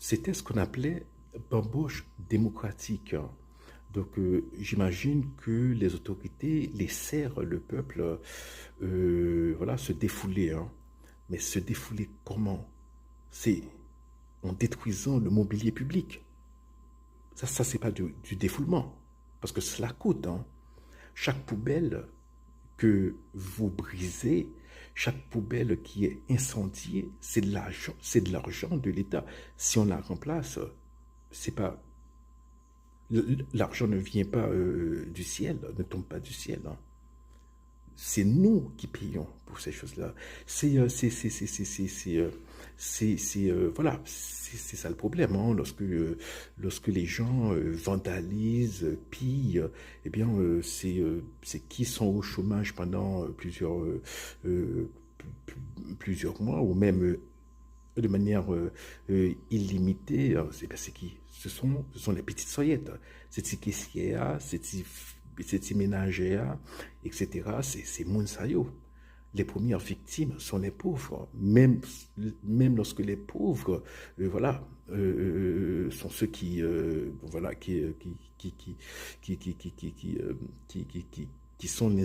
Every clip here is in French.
c'était ce qu'on appelait bamboche démocratique, hein. Donc, j'imagine que les autorités laissèrent le peuple voilà, se défouler, hein. Mais se défouler comment? C'est en détruisant le mobilier public. Ça c'est pas du défoulement, parce que cela coûte, hein. Chaque poubelle que vous brisez, chaque poubelle qui est incendiée, c'est de l'argent de l'État. Si on la remplace, c'est pas l'argent ne vient pas du ciel, ne tombe pas du ciel, hein. C'est nous qui payons pour ces choses-là. Voilà, c'est ça le problème, hein. Lorsque les gens vandalisent, pillent, eh bien, c'est qui sont au chômage pendant euh, plusieurs mois ou même de manière illimitée, c'est qui? Ce sont les petites soyettes. C'est caissières, c'est ménagères, etc. C'est Mounsayo. Les premières victimes sont les pauvres, même lorsque les pauvres, voilà, sont ceux qui, voilà, qui sont les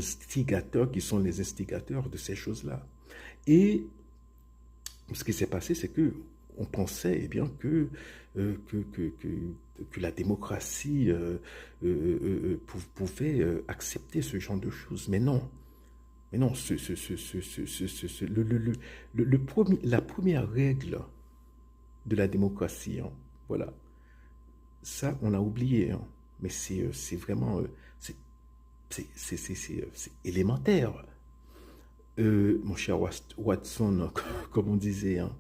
instigateurs de ces choses-là. Et ce qui s'est passé, c'est que on pensait eh bien que la démocratie pouvait accepter ce genre de choses. Mais non, la première règle de la démocratie, hein, voilà, ça on a oublié, hein, mais c'est vraiment, c'est élémentaire. Mon cher Watson, comme on disait, hein,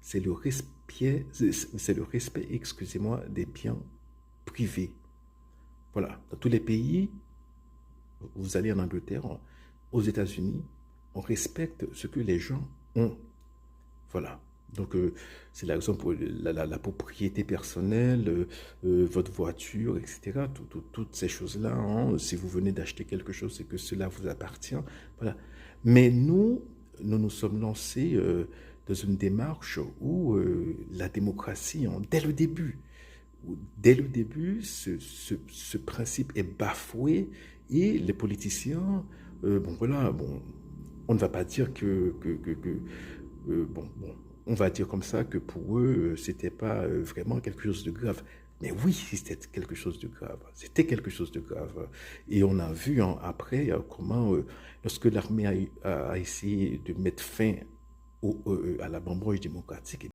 c'est le respect, excusez-moi, des biens privés. Voilà, dans tous les pays, vous allez en Angleterre, aux États-Unis, on respecte ce que les gens ont. Voilà. Donc, c'est la raison pour la propriété personnelle, votre voiture, etc. Toutes ces choses-là, hein. Si vous venez d'acheter quelque chose, c'est que cela vous appartient. Voilà. Mais nous nous sommes lancés dans une démarche où la démocratie, hein, dès le début, ce principe est bafoué et les politiciens, bon voilà, bon, on ne va pas dire bon, on va dire comme ça que pour eux, c'était pas vraiment quelque chose de grave. Mais oui, c'était quelque chose de grave. C'était quelque chose de grave. Et on a vu hein, après comment, lorsque l'armée a essayé de mettre fin à la bamboche démocratique,